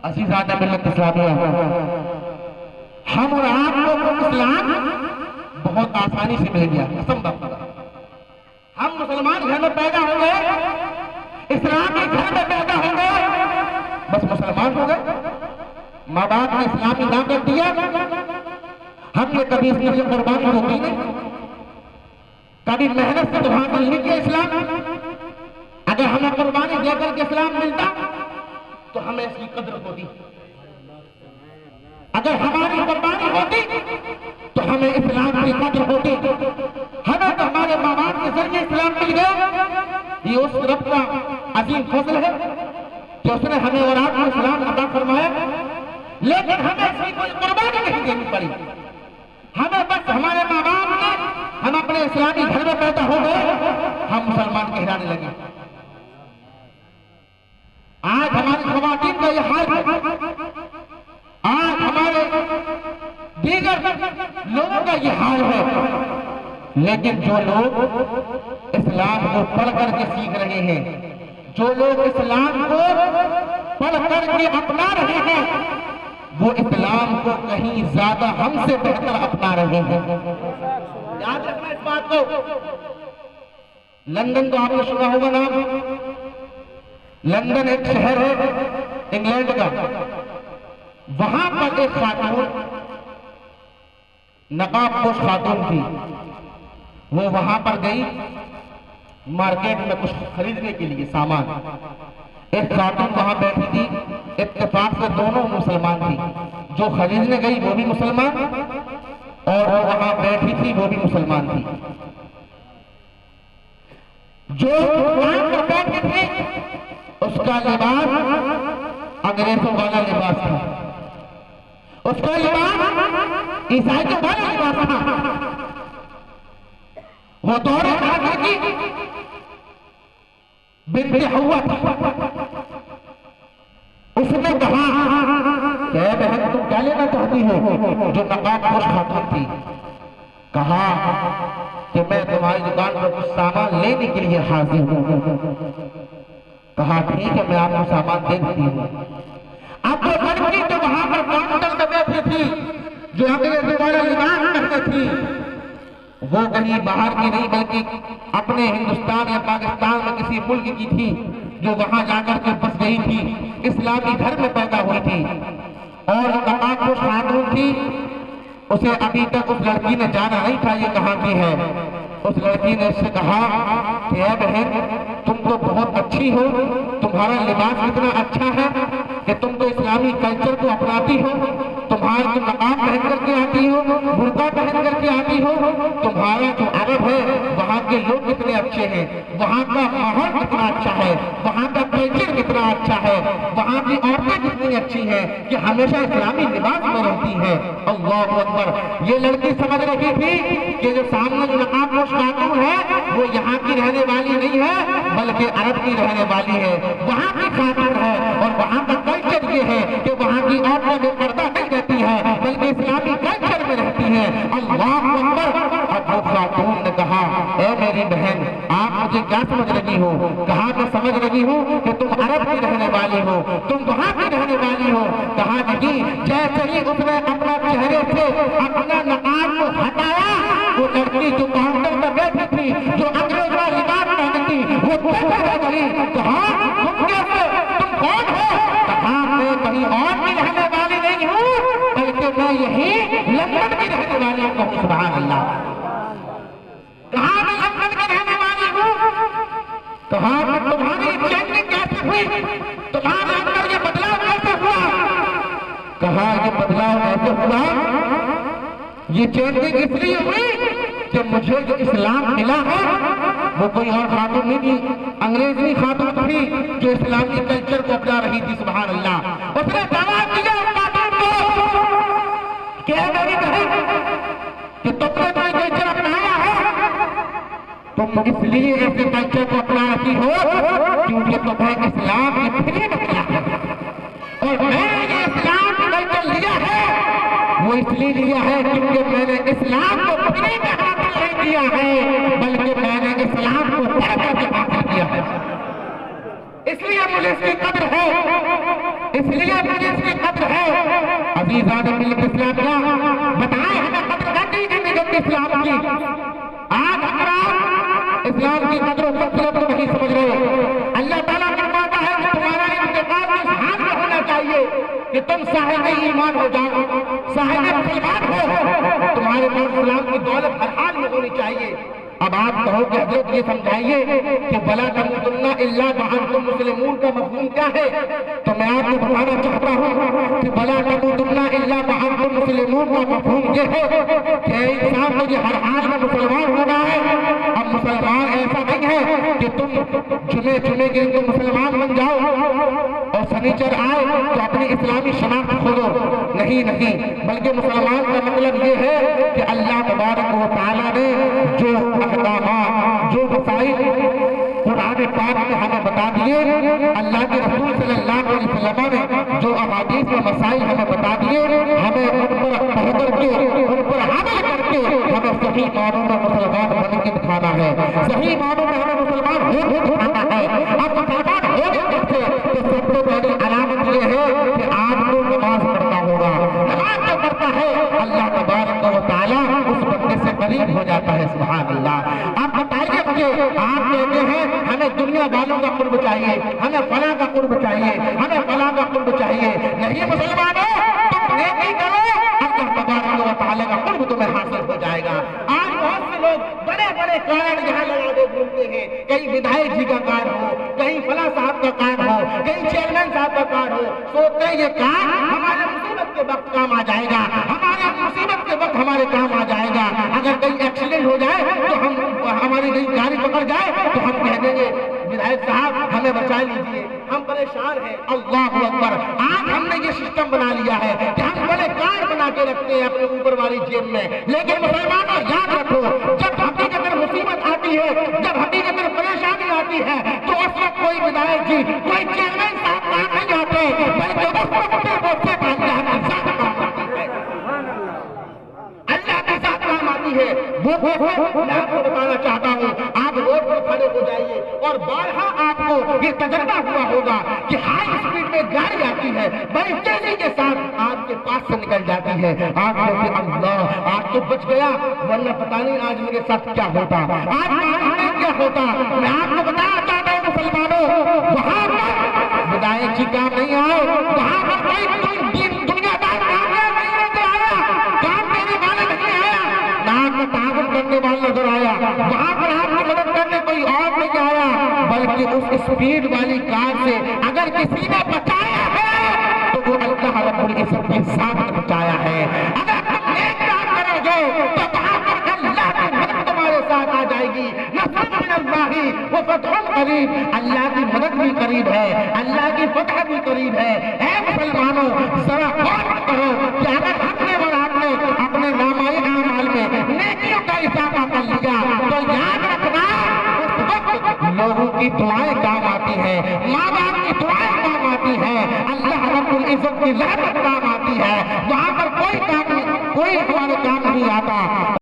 अज़ीज़ान मिल्लत इस्लामिया, हम और आप लोग को इस्लाम बहुत आसानी से मिल गया, असंभव। हम मुसलमान घर में पैदा हो गए, इस्लामी घर में पैदा हो गए, बस मुसलमान हो गए। माँ बाप ने इस्लामी नाम कर दिया, हमने कभी इसके लिए कुर्बानी होती नहीं, कभी मेहनत से तो हासिल नहीं किया इस्लाम। अगर हमें कुर्बानी देकर के इस्लाम मिलता तो हमें इसकी कदर होती, अगर हमारी कुर्बानी होती तो हमें इस्लाम की कदर होती। हमें तो हमारे माँ बाप के जरिए इस्लाम मिल गया। ये उस रब का अजीम फजल है कि उसने हमें और आपको इस्लाम अता फरमाया, लेकिन हमें इसकी कोई कुर्बानी नहीं देनी पड़ी। हमें बस हमारे माँ बाप ने, हम अपने इस्लामी घर में पैदा हो गए, हम मुसलमान कहलाने लगे। आज हमारी ख़वातीन का यह हाल है, आज हमारे दीगर लोगों का यह हाल है। लेकिन जो लोग इस्लाम को पढ़ करके सीख रहे हैं, जो लोग इस्लाम को पढ़ करके अपना रहे हैं, वो इस्लाम को कहीं ज्यादा हमसे बेहतर अपना रहे हैं। याद रखना इस बात को। लंदन तो आपने सुना होगा नाम। लंदन एक शहर है इंग्लैंड का। वहां पर एक खातून, नकाबपोश खातून थी। वो वहां पर गई मार्केट में कुछ खरीदने के लिए सामान। एक खातून वहां बैठी थी, इत्तेफाक से दोनों मुसलमान थी। जो खरीदने गई वो भी मुसलमान और वो वहां बैठी थी वो भी मुसलमान थी। जो दुकान पर बैठी थी उसका लिबास अंग्रेजों वाला लिबास था, उसका लिबास ईसाइयों वाला लिबास था। वो दौरे खाकर की बिनते हुआ था। उसने कहा, बहन तुम क्या लेना चाहती हो? जो नकाबपोश खातून थी, कहा कि मैं तुम्हारी दुकान पर कुछ सामान लेने के लिए हाजिर हूं। कहा ठीक है, मैं आपको सामान दे देती हूँ। अब वो लड़की जो वहां पर काउंटर में बैठी थी, जो अंग्रेजों वाला लिबास पहने थी, वो कहीं बाहर की नहीं बल्कि अपने हिंदुस्तान या पाकिस्तान में किसी मुल्क की थी, जो वहां जाकर के बस गई थी, इस्लामी घर में पैदा हुई थी। और नकाबपोश खातून थी, उसे अभी तक उस लड़की ने जाना नहीं था ये कहाँ की है। उस लड़की ने उससे कहा कि ऐ बहन तुम तो बहुत अच्छी हो, तुम्हारा लिबास इतना अच्छा है कि तुम तो इस्लामी कल्चर को अपनाती हो, तुम्हारा जो नकाब पहन करके आती हो, बुर्का पहन करके आती हो, तुम्हारा जो अरब है वहाँ के लोग कितने अच्छे हैं, वहाँ का माहौल कितना अच्छा है, वहाँ का कल्चर कितना अच्छा है, वहाँ की औरतें कितनी अच्छी हैं कि हमेशा इस्लामी लिबास में रहती है। अल्लाहु अकबर। ये लड़की समझ रही थी कि जो सामने जो नकाबपोश खातून है वो यहाँ की रहने वाली नहीं है बल्कि अरब की रहने वाली है, वहाँ की खातून है। और वहाँ का कल्चर ये है कि वहाँ की औरतें बेपर्दा नहीं रहती है बल्कि इस्लामी कल्चर में रहती है। अल्लाहु अकबर। अब वो खातून ने कहा, ए मेरी बहन आप मुझे क्या समझ रही हो? कहा मैं समझ रही हूँ कि तुम अरब की रहने वाली हो, तुम वहाँ की रहने वाली हो। कहा नहीं, जैसे ही उसने अपना चेहरे से अपना नकाब को हटाया, वो लड़की जो काउंटर में बैठी थी, जो अंग्रेज का लिबास पहनी थी, वो कैसे गई? कहा तुम कैसे, तुम कौन हो? कहा मैं कहीं और की रहने वाली नहीं हूँ बल्कि मैं यही लंदन की रहने वाली हूँ। सुभान अल्लाह। कहा मैं लंदन की रहने वाली हूँ। कहा मैं तुम्हारी चेंजिंग कैसे हुई, तुम्हारे अंदर ये बदलाव कैसे हुआ? कहा ये बदलाव ऐसे हुआ, ये चेंजिंग इसलिए हुई कि मुझे जो इस्लाम मिला है वो कोई और खातून नहीं थी, अंग्रेजी खातून थी जो इस्लामी कल्चर को अपना रही थी। सुभान अल्लाह। उसने जवाब दिया खातून को कि मेरी बहन कि तुमने कोई कल्चर अपनाया है, तुम इसलिए ऐसे कल्चर को अपना रही हो क्योंकि तुम्हें इस्लाम की फ्री में मिला है। और मैं ये इस्लाम कल्चर लिया है वो इसलिए लिया है क्योंकि मैंने इस्लाम को फ्री में हासिल नहीं किया है बल्कि मैंने इस्लाम को पैसा से हासिल किया है। इसलिए मुझे इसकी कदर है, इसलिए मुझे ज़ाद मिल्लत इस्लाम का बताए हमें कदर करनी है मिल्लत इस्लाम की। आज हमारा इस्लाम की कदर फजीलत को नहीं समझ रहे। अल्लाह ताला फरमाता है कि तुम्हारा इंतकाल इस हाल में होना चाहिए कि तुम साहिब ईमान हो जाओ, साहिब मुसलमान हो, तुम्हारे पास इस्लाम की दौलत हर हाल में होनी चाहिए। अब आप कहो कि हजरत ये समझाइए कि वला तमूतुन्ना इल्ला व अंतुम मुस्लिमून का मफ़हूम क्या है? तो मैं आपको बताना चाहता हूँ कि वला तमूतुन्ना इल्ला व अंतुम मुस्लिमून का मफ़हूम ये है कि इंसान को हर हाल में मुसलमान होना है। अब मुसलमान ऐसा नहीं है कि तुम जुमे जुमे के दिन मुसलमान बन जाओ और शनिचर आए तो अपनी इस्लामी शनाख्त खोलो, नहीं नहीं, बल्कि मुसलमान का मतलब ये है कि अल्लाह तबारक व तआला ने जो जो मसाइल कुरान पाक में हमें बता दिए, अल्लाह के रसूल सल्लल्लाहु अलैहि वसल्लम ने जो अहादीस में मसाइल हमें बता दिए, हमें उन पर पढ़ करके उन पर अमल करके हमें सही मानों में मुसलमान बन के दिखाना है, सही मानों में हमें मुसलमान हो दिखाना है। अब मुसलमान हो गए तो सबसे पहली अलामत ये है कि आपको नमाज पढ़ना होगा। नमाज जो पढ़ता है अल्लाह तबारक व तआला उस बंदे से करीब हो जाता है। सुभान अल्लाह। आप बताइए मुझे, आप कहते हैं हमें दुनिया वालों का कुर्ब चाहिए, हमें फला का कुर्ब चाहिए, हमें फला का कुर्ब चाहिए। नहीं मुसलमानों, तुम नेकी करो, अल्लाह तबारक व तआला का कुर्ब तुम्हें हासिल हो जाएगा। आज बहुत से लोग बड़े बड़े कार्ड यहाँ लगा दे घूमते हैं, कहीं विधायक जी का कार्ड हो, कहीं फला साहब का कार्ड हो, कहीं चेयरमैन साहब का कार्ड हो, सोचते हैं ये कार्ड हमारे मुसीबत के वक्त काम आ जाएगा, हमारे मुसीबत के वक्त हमारे काम आ जाएगा। अगर कहीं एक्सीडेंट हो जाए तो हम हमारी कहीं गाड़ी पकड़ जाए तो हम कह देंगे विधायक साहब हमें बचा लीजिए, हम परेशान हैं। अल्लाह अकबर। आज हमने ये सिस्टम बना लिया है कि हम बड़े कार्ड बना के रखते हैं अपने ऊपर वाली जेब में। लेकिन मुसलमानों याद रखो, जब हकीकत में मुसीबत आती है, जब हकीकत में परेशानी आती है तो उस वक्त कोई विधायक जी, कोई चेयरमैन साहब काम नहीं आते, बल्कि उस वक्त अल्लाह के साथ काम आती है। वो मैं आपको बताना चाहता हूँ, आप रोड पर खड़े हो जाइए और बारहा आपको ये तजर्बा हुआ होगा कि हाई स्पीड में गाड़ी आती है, बड़ी तेजी के साथ आपके पास से निकल जाती है। आप कहते अल्लाह आज तो बच गया, वरना पता नहीं आज मेरे साथ क्या होता, आज मालूम नहीं क्या होता। मैं आपको बताना चाहता हूँ मुसलमानों, वहां पर विधायक जी काम नहीं आए, वहां पर कोई दुनियादार कामयाब नहीं नजर आया, काम देने वाला नहीं आया, नाम में ताबन करने वाला नजर आया, वहां पर आपकी मदद करने कोई और नहीं आया, बल्कि उस स्पीड वाली कार से अगर किसी ने बचाया है तो वो अल्लाह रब्बुल इज्जत के साथ बचाया है। अगर तुम नेक काम करोगे तो वहां पर अल्लाह की मदद तुम्हारे साथ आ जाएगी। नसरुन मिनल्लाहि व फतहुन करीब, अल्लाह की मदद भी करीब है, अल्लाह की फतह भी करीब है। ऐ मुसलमानों, जरा गौर करो कि अगर हमने और आपने अपने नामाए आमाल में नेकियों का इजाफा कर लिया तो याद रखना उस वक्त लोगों की दुआएं काम आती है, माँ बाप की दुआएं काम आती है, अल्लाह रब्बुल इज्जत की रहमत काम आती है। वहां पर कोई काम, कोई हमारे काम नहीं आता।